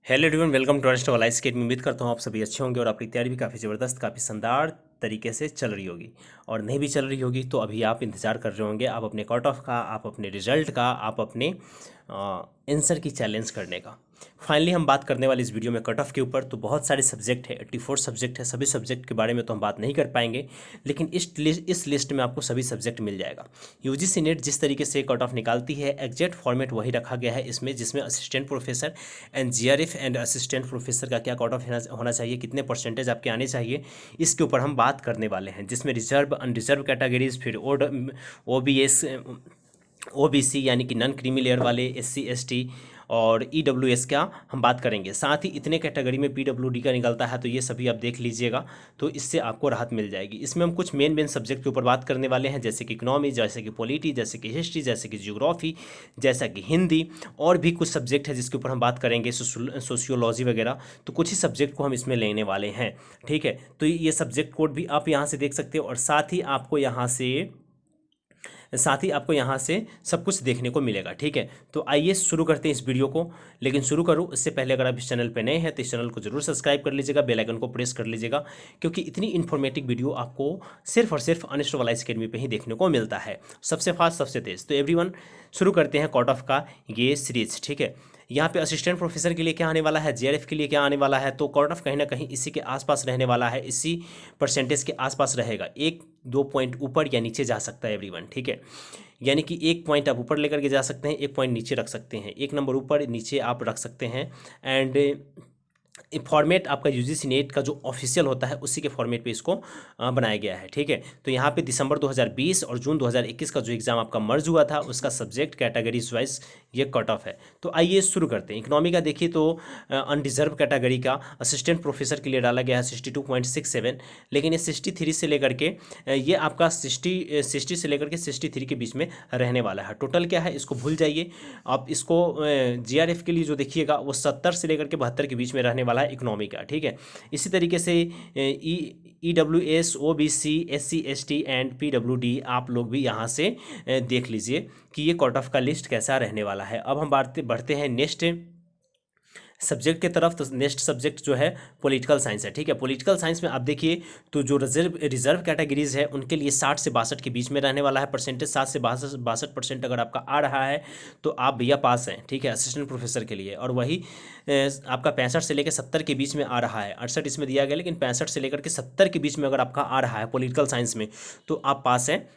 Hello everyone, welcome to अर्नस्ट वाला स्केट में। उम्मीद करता हूँ आप सभी अच्छे होंगे और आपकी तैयारी भी काफ़ी ज़बरदस्त, काफ़ी शानदार तरीके से चल रही होगी। और नहीं भी चल रही होगी तो अभी आप इंतज़ार कर रहे होंगे, आप अपने कट ऑफ का, आप अपने रिजल्ट का, आप अपने आंसर की चैलेंज करने का। फाइनली हम बात करने वाले इस वीडियो में कट ऑफ के ऊपर। तो बहुत सारे सब्जेक्ट है, 84 सब्जेक्ट है। सभी सब्जेक्ट के बारे में तो हम बात नहीं कर पाएंगे, लेकिन इस लिस्ट में आपको सभी सब्जेक्ट मिल जाएगा। यूजीसी नेट जिस तरीके से कट ऑफ निकालती है, एग्जैक्ट फॉर्मेट वही रखा गया है इसमें, जिसमें assistant professor and GRF and assistant professor का क्या कट ऑफ होना चाहिए, कितने परसेंटेज आपके आने चाहिए, इसके ऊपर हम बात करने वाले हैं। जिसमें रिजर्व, अनरिजर्व कैटेगरीज, फिर ओबीएस, ओबीसी यानी कि नॉन क्रीमी लेयर वाले, एससी एसटी और ईडब्ल्यूएस का हम बात करेंगे। साथ ही इतने कैटेगरी में पीडब्ल्यूडी का निकलता है, तो ये सभी आप देख लीजिएगा, तो इससे आपको राहत मिल जाएगी। इसमें हम कुछ मेन सब्जेक्ट के ऊपर बात करने वाले हैं, जैसे कि इकोनॉमी, जैसे कि पॉलिटी, जैसे कि हिस्ट्री, जैसे कि ज्योग्राफी, जैसा कि हिंदी, और भी कुछ सब्जेक्ट है जिसके ऊपर हम बात करेंगे, सोशियोलॉजी वगैरह। तो कुछ ही सब्जेक्ट को हम इसमें लेने वाले हैं, ठीक है। तो ये सब्जेक्ट कोड भी आप यहाँ से देख सकते हो, और साथ ही आपको यहाँ से सब कुछ देखने को मिलेगा, ठीक है। तो आइए शुरू करते हैं इस वीडियो को। लेकिन शुरू करूँ इससे पहले, अगर आप इस चैनल पर नए हैं तो इस चैनल को जरूर सब्सक्राइब कर लीजिएगा, बेल आइकन को प्रेस कर लीजिएगा, क्योंकि इतनी इन्फॉर्मेटिव वीडियो आपको सिर्फ और सिर्फ अनिस्ट वाला अकेडमी पे ही देखने को मिलता है, सबसे फास्ट, सबसे तेज। तो एवरीवन, शुरू करते हैं कट ऑफ का ये सीरीज, ठीक है। यहाँ पे असिस्टेंट प्रोफेसर के लिए क्या आने वाला है, जेआरएफ के लिए क्या आने वाला है, तो कट ऑफ कहीं ना कहीं इसी के आसपास रहने वाला है, इसी परसेंटेज के आसपास रहेगा। एक दो पॉइंट ऊपर या नीचे जा सकता है एवरीवन, ठीक है। यानी कि एक पॉइंट आप ऊपर लेकर के जा सकते हैं, एक पॉइंट नीचे रख सकते हैं, एक नंबर ऊपर नीचे आप रख सकते हैं। एंड फॉर्मेट आपका यूजीसी नेट का जो ऑफिशियल होता है उसी के फॉर्मेट पे इसको बनाया गया है, ठीक है। तो यहाँ पे दिसंबर 2020 और जून 2021 का जो एग्ज़ाम आपका मर्ज हुआ था, उसका सब्जेक्ट कैटेगरीज वाइज ये कट ऑफ है। तो आइए शुरू करते हैं। इकोनॉमी का देखिए तो अनरिजर्व कैटेगरी का असिस्टेंट प्रोफेसर के लिए डाला गया है 62.67, लेकिन ये 63 से लेकर के ये आपका 60 से लेकर के 63 के बीच में रहने वाला है। टोटल क्या है इसको भूल जाइए। आप इसको जीआरएफ के लिए जो देखिएगा वो 70 से लेकर के 72 के बीच में रहने वाला है इकोनॉमी का, ठीक है। इसी तरीके से EWS, OBC, SC ST and PWD आप लोग भी यहाँ से देख लीजिए कि ये कट ऑफ का लिस्ट कैसा रहने वाला है। अब हम बढ़ते हैं नेक्स्ट सब्जेक्ट के तरफ। तो नेक्स्ट सब्जेक्ट जो है पॉलिटिकल साइंस है, ठीक है। पॉलिटिकल साइंस में आप देखिए तो जो रिजर्व कैटेगरीज है उनके लिए 60 से 62 के बीच में रहने वाला है परसेंटेज। 60 से 62% अगर आपका आ रहा है तो आप भैया पास हैं, ठीक है, असिस्टेंट प्रोफेसर के लिए। और वही आपका 65 से लेकर 70 के बीच में आ रहा है, 68 इसमें दिया गया, लेकिन 65 से लेकर के 70 के बीच में अगर आपका आ रहा है पॉलिटिकल साइंस में, तो आप पास हैं।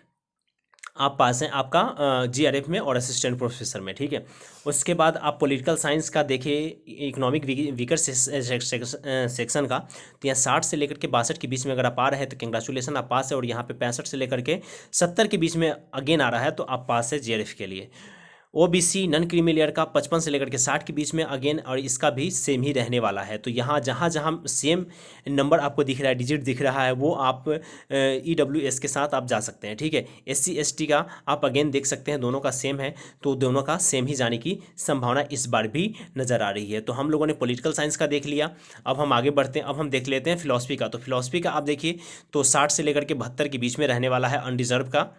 आपका जीआरएफ में और असिस्टेंट प्रोफेसर में, ठीक है। उसके बाद आप पॉलिटिकल साइंस का देखिए, इकोनॉमिक वीकर सेक्शन का, तो यहाँ 60 से लेकर के 62 के बीच में अगर आप आ रहे हैं तो कंग्रेचुलेसन, आप पास है। और यहाँ पे 65 से लेकर के 70 के बीच में अगेन आ रहा है तो आप पास है जीआरएफ के लिए। ओबीसी नॉन क्रीमी लेयर का 55 से लेकर के 60 के बीच में अगेन, और इसका भी सेम ही रहने वाला है। तो यहाँ जहाँ जहाँ सेम नंबर आपको दिख रहा है, डिजिट दिख रहा है, वो आप ईडब्ल्यूएस के साथ आप जा सकते हैं, ठीक है। एससी एसटी का आप अगेन देख सकते हैं, दोनों का सेम है, तो दोनों का सेम ही जाने की संभावना इस बार भी नज़र आ रही है। तो हम लोगों ने पॉलिटिकल साइंस का देख लिया। अब हम आगे बढ़ते हैं, अब हम देख लेते हैं फिलॉसफी का। तो फिलॉसफी का आप देखिए तो 60 से लेकर के 72 के बीच में रहने वाला है अनरिजर्व का।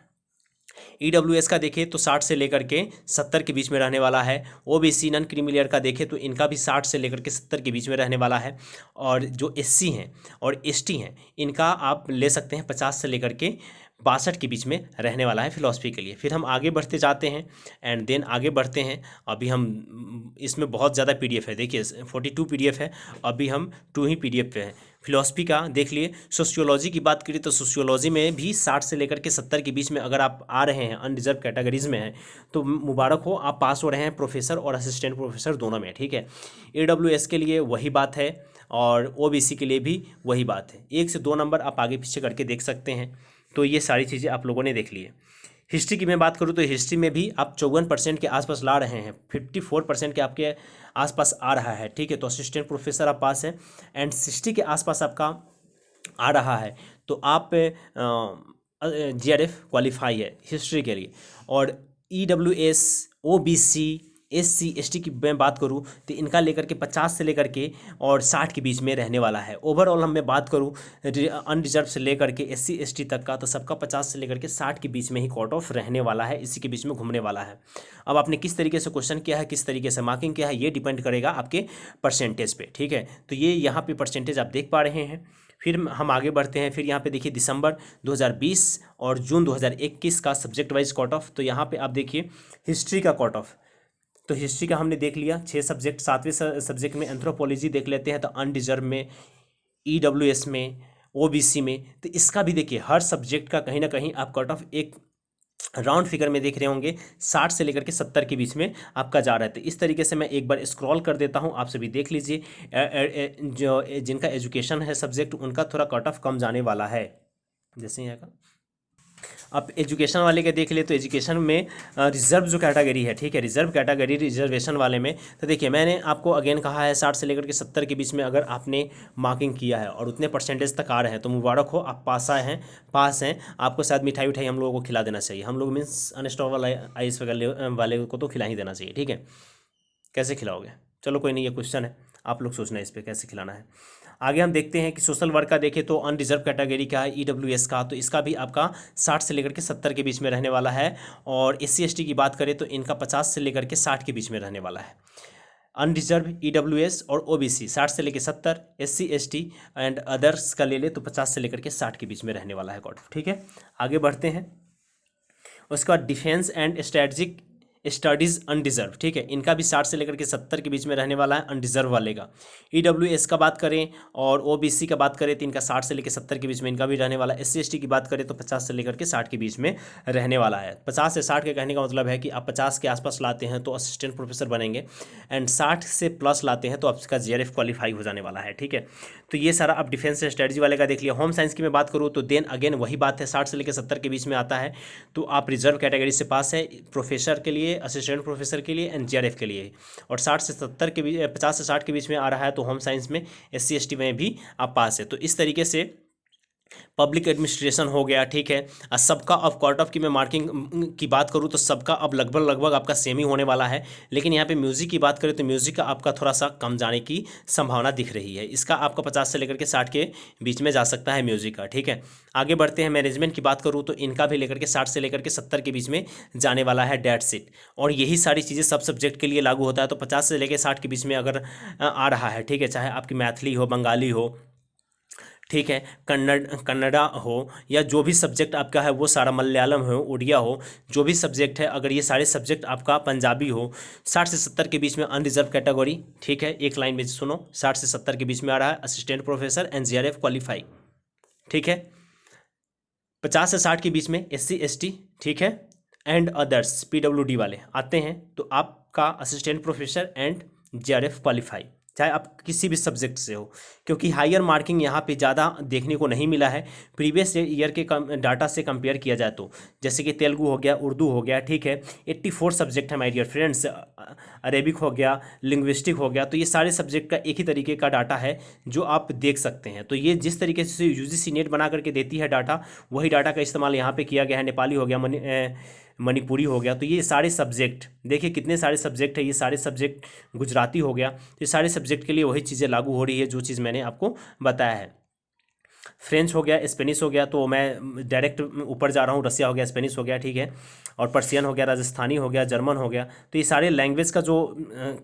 ईडब्ल्यूएस का देखें तो 60 से लेकर के 70 के बीच में रहने वाला है। ओबीसी नॉन क्रीमी लेयर का देखें तो इनका भी 60 से लेकर के 70 के बीच में रहने वाला है। और जो एससी हैं और एसटी हैं, इनका आप ले सकते हैं 50 से लेकर के 62 के बीच में रहने वाला है फिलॉसफी के लिए। फिर हम आगे बढ़ते जाते हैं, एंड देन आगे बढ़ते हैं। अभी हम इसमें बहुत ज़्यादा पीडीएफ है, देखिए 42 पीडीएफ है, अभी हम 2 ही पीडीएफ पे हैं। फिलॉसफी का देख लिए। सोशियोलॉजी की बात करें तो सोशियोलॉजी में भी 60 से लेकर के 70 के बीच में अगर आप आ रहे हैं, अनरिजर्व कैटेगरीज में हैं, तो मुबारक हो, आप पास हो रहे हैं प्रोफेसर और असिस्टेंट प्रोफेसर दोनों में, ठीक है। एडब्ल्यूएस के लिए वही बात है, और ओबीसी के लिए भी वही बात है। 1 से 2 नंबर आप आगे पीछे करके देख सकते हैं। तो ये सारी चीज़ें आप लोगों ने देख ली है। हिस्ट्री की मैं बात करूँ तो हिस्ट्री में भी आप 54% के आसपास ला रहे हैं, 54% के आपके आसपास आ रहा है, ठीक है। तो असिस्टेंट प्रोफेसर आप पास है, एंड 60 के आसपास आपका आ रहा है तो आप जीआरएफ क्वालिफाई है हिस्ट्री के लिए। और ईडब्ल्यूएस, ओबीसी, SC ST की मैं बात करूँ तो इनका लेकर के 50 से लेकर के और 60 के बीच में रहने वाला है। ओवरऑल हम मैं बात करूँ अनरिजर्व से लेकर के SC ST तक का, तो सबका 50 से लेकर के 60 के बीच में ही कट ऑफ रहने वाला है, इसी के बीच में घूमने वाला है। अब आपने किस तरीके से क्वेश्चन किया है, किस तरीके से मार्किंग किया है, ये डिपेंड करेगा आपके परसेंटेज पे, ठीक है। तो ये यहाँ पे परसेंटेज आप देख पा रहे हैं। फिर हम आगे बढ़ते हैं। फिर यहाँ पे देखिए दिसंबर 2020 और जून 2021 का सब्जेक्ट वाइज कट ऑफ। तो यहाँ पे आप देखिए हिस्ट्री का कट ऑफ, तो हिस्ट्री का हमने देख लिया 6 सब्जेक्ट। 7वें सब्जेक्ट में एंथ्रोपोलॉजी देख लेते हैं, तो अनरिजर्व में, EWS में, OBC में। तो इसका भी देखिए हर सब्जेक्ट का कहीं ना कहीं आप कट ऑफ एक राउंड फिगर में देख रहे होंगे 60 से लेकर के 70 के बीच में आपका जा रहा है। तो इस तरीके से मैं एक बार स्क्रॉल कर देता हूं, आप सभी देख लीजिए। जो जिनका एजुकेशन है सब्जेक्ट, उनका थोड़ा कट ऑफ कम जाने वाला है। जैसे यहाँ का आप एजुकेशन वाले के देख ले, तो एजुकेशन में रिजर्व जो कैटेगरी है, ठीक है, रिजर्व कैटेगरी रिजर्वेशन वाले में, तो देखिए मैंने आपको अगेन कहा है 60 से लेकर के 70 के बीच में अगर आपने मार्किंग किया है और उतने परसेंटेज तक आ रहे हैं तो मुबारक हो, आप पास हैं। आपको शायद मिठाई उठाई हम लोगों को खिला देना चाहिए। हम लोग मीन्स अनस्टॉप वाला आइस वाले को तो खिला ही देना चाहिए, ठीक है। कैसे खिलाओगे, चलो कोई नहीं, ये क्वेश्चन है, आप लोग सोचना है इस पर कैसे खिलाना है। आगे हम देखते हैं कि सोशल वर्क का देखें तो अनरिजर्व कैटेगरी का है, EWS का, तो इसका भी आपका 60 से लेकर के 70 के बीच में रहने वाला है। और SC ST की बात करें तो इनका 50 से लेकर के 60 के बीच में रहने वाला है। अनरिजर्व, EWS और OBC 60 से लेकर 70, SC ST एंड अदर्स का ले ले तो 50 से लेकर के 60 के बीच में रहने वाला है कट ऑफ, ठीक है। आगे बढ़ते हैं। उसके बाद defence and strategic studies undeserved, ठीक है, इनका भी 60 से लेकर के 70 के बीच में रहने वाला है अनडिजर्व वाले का। EWS का बात करें और OBC का बात करें तो इनका 60 से लेकर 70 के बीच में इनका भी रहने वाला है। SC ST की बात करें तो 50 से लेकर के 60 के बीच में रहने वाला है। 50 से 60 के कहने का मतलब है कि आप 50 के आसपास लाते हैं तो असिस्टेंट प्रोफेसर बनेंगे, एंड 60 से प्लस लाते हैं तो आपका JRF क्वालिफाई हो जाने वाला है, ठीक है। तो ये सारा आप डिफेंस स्ट्रेटजी वाले का देख लिया। होम साइंस की मैं बात करूँ तो देन अगेन वही बात है, 60 से लेकर 70 के बीच में आता है तो आप रिजर्व कैटेगरी से पास है, प्रोफेसर के लिए, असिस्टेंट प्रोफेसर के लिए एंड JRF के लिए। और 60 से 70 के बीच, 50 से 60 के बीच में आ रहा है तो होम साइंस में, SC ST में भी आप पास है। तो इस तरीके से पब्लिक एडमिनिस्ट्रेशन हो गया, ठीक है। सबका अब कट ऑफ की मैं मार्किंग की बात करूँ तो सबका अब लगभग आपका सेम ही होने वाला है। लेकिन यहाँ पे म्यूज़िक की बात करें तो म्यूज़िक का आपका थोड़ा सा कम जाने की संभावना दिख रही है। इसका आपका 50 से लेकर के 60 के बीच में जा सकता है म्यूज़िक का, ठीक है। आगे बढ़ते हैं। मैनेजमेंट की बात करूँ तो इनका भी लेकर के 60 से लेकर के 70 के बीच में जाने वाला है, डेट सीट। और यही सारी चीज़ें सब सब्जेक्ट के लिए लागू होता है। तो 50 से लेकर 60 के बीच में अगर आ रहा है, ठीक है, चाहे आपकी मैथिली हो, बंगाली हो, ठीक है, कन्नड़ा हो, या जो भी सब्जेक्ट आपका है वो सारा, मलयालम हो, उड़िया हो, जो भी सब्जेक्ट है, अगर ये सारे सब्जेक्ट आपका पंजाबी हो, 60 से 70 के बीच में अनरिजर्व कैटेगरी, ठीक है। एक लाइन में सुनो, 60 से 70 के बीच में आ रहा है assistant professor and JRF qualify, ठीक है। 50 से 60 के बीच में SC ST, ठीक है, एंड अदर्स PWD वाले आते हैं तो आपका assistant professor and JRF qualify, चाहे आप किसी भी सब्जेक्ट से हो, क्योंकि हायर मार्किंग यहाँ पे ज़्यादा देखने को नहीं मिला है प्रीवियस ईयर के डाटा से कंपेयर किया जाए तो। जैसे कि तेलुगु हो गया, उर्दू हो गया, ठीक है, 84 सब्जेक्ट है माय डियर फ्रेंड्स, अरेबिक हो गया, लिंग्विस्टिक हो गया, तो ये सारे सब्जेक्ट का एक ही तरीके का डाटा है जो आप देख सकते हैं। तो ये जिस तरीके से UGC नेट बना करके देती है डाटा, वही डाटा का इस्तेमाल यहाँ पर किया गया है। नेपाली हो गया, मणिपुरी हो गया, तो ये सारे सब्जेक्ट देखिए कितने सारे सब्जेक्ट है, ये सारे सब्जेक्ट, गुजराती हो गया, तो ये सारे सब्जेक्ट के लिए वही चीज़ें लागू हो रही है जो चीज़ मैंने आपको बताया है। फ्रेंच हो गया, स्पेनिश हो गया, तो मैं डायरेक्ट ऊपर जा रहा हूँ, रसिया हो गया, स्पेनिश हो गया, ठीक है, और पर्शियन हो गया, राजस्थानी हो गया, जर्मन हो गया। तो ये सारे लैंग्वेज का जो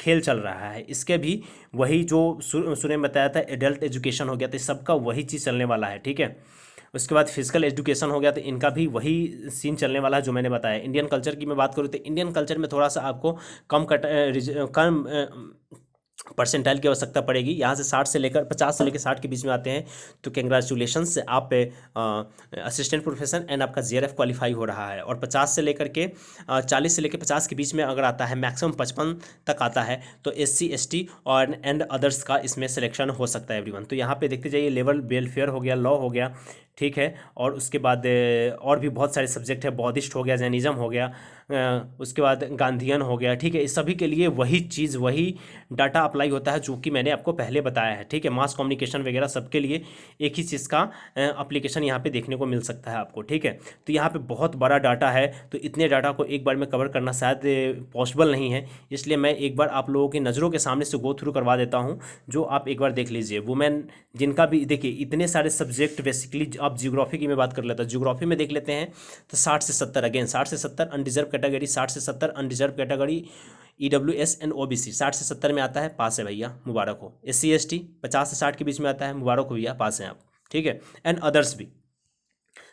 खेल चल रहा है, इसके भी वही जो सुने बताया था एडल्ट एजुकेशन हो गया, तो सबका वही चीज़ चलने वाला है, ठीक है। उसके बाद फिजिकल एजुकेशन हो गया, तो इनका भी वही सीन चलने वाला है जो मैंने बताया। इंडियन कल्चर की मैं बात करूँ तो इंडियन कल्चर में थोड़ा सा आपको कम परसेंटाइल की आवश्यकता पड़ेगी। यहाँ से 60 से लेकर 50 से लेकर 60 के बीच में आते हैं तो कंग्रेचुलेशंस, आप असिस्टेंट प्रोफेसर एंड आपका JRF क्वालिफाई हो रहा है। और 50 से लेकर के 40 से लेकर 50 के बीच में अगर आता है, मैक्सिमम 55 तक आता है, तो SC ST और एंड अदर्स का इसमें सिलेक्शन हो सकता है एवरीवन। तो यहाँ पे देखते जाइए, लेवल वेलफेयर हो गया, लॉ हो गया, ठीक है। और उसके बाद और भी बहुत सारे सब्जेक्ट है, बौद्धिस्ट हो गया, जैनिज्म हो गया, उसके बाद गांधीयन हो गया, ठीक है। इस सभी के लिए वही चीज़, वही डाटा अप्लाई होता है जो कि मैंने आपको पहले बताया है, ठीक है। मास कम्युनिकेशन वगैरह सबके लिए एक ही चीज़ का अप्लीकेशन यहाँ पे देखने को मिल सकता है आपको, ठीक है। तो यहाँ पे बहुत बड़ा डाटा है, तो इतने डाटा को एक बार में कवर करना शायद पॉसिबल नहीं है, इसलिए मैं एक बार आप लोगों की नज़रों के सामने से गो थ्रू करवा देता हूँ, जो आप एक बार देख लीजिए। वुमेन जिनका भी देखिए इतने सारे सब्जेक्ट बेसिकली, आप जियोग्राफी की मैं बात कर लेता हूँ, जियोग्राफी में देख लेते हैं तो 60 से 70, अगेन 60 से 70 अनडिजर्व कैटेगरी, 60 से 70 undeserved category, EWS and OBC 60 से 70 में आता है, पास है भैया, मुबारक हो। SC ST 50 से 60 के बीच में आता है, मुबारक हो भैया, पास हैं आप, ठीक है। एंड अदर्स भी।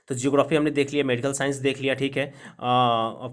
तो जियोग्राफी हमने देख लिया, मेडिकल साइंस देख लिया, ठीक है।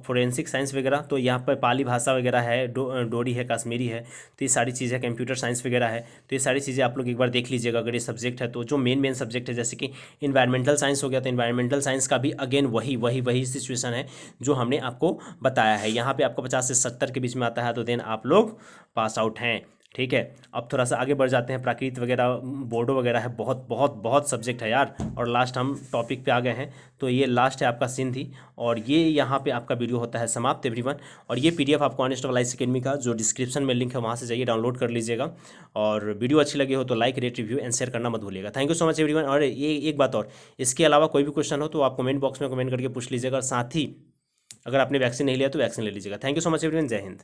फोरेंसिक साइंस वगैरह, तो यहाँ पर पाली भाषा वगैरह है, डोरी है, कश्मीरी है, तो ये सारी चीज़ें, कंप्यूटर साइंस वगैरह है, तो ये सारी चीज़ें आप लोग एक बार देख लीजिएगा अगर ये सब्जेक्ट है तो। जो मेन मेन सब्जेक्ट है जैसे कि इन्वायरमेंटल साइंस हो गया, तो इन्वायरमेंटल साइंस का भी अगेन वही सिचुएशन है जो हमने आपको बताया है। यहाँ पर आपको 50 से 70 के बीच में आता है, तो देन आप लोग पास आउट हैं, ठीक है। अब थोड़ा सा आगे बढ़ जाते हैं, प्राकृत वगैरह, बोर्डो वगैरह है, बहुत बहुत बहुत सब्जेक्ट है यार। और लास्ट हम टॉपिक पे आ गए हैं, तो ये लास्ट है आपका सिंधी, और ये यहाँ पे आपका वीडियो होता है समाप्त एवरीवन। और ये PDF आपको ऑनेस्ट ऑफ अकेडमी का जो डिस्क्रिप्शन में लिंक है वहाँ से जाइए, डाउनलोड कर लीजिएगा। और वीडियो अच्छी लगी हो तो like, rate, review and share करना मत भूलिएगा। Thank you so much everyone. और ये एक बात और, इसके अलावा कोई भी क्वेश्चन हो तो आप कमेंट बॉक्स में कमेंट करके पूछ लीजिएगा, और साथ ही अगर आपने वैक्सीन नहीं लिया तो वैक्सीन ले लीजिएगा। Thank you so much everyone, जय हिंद।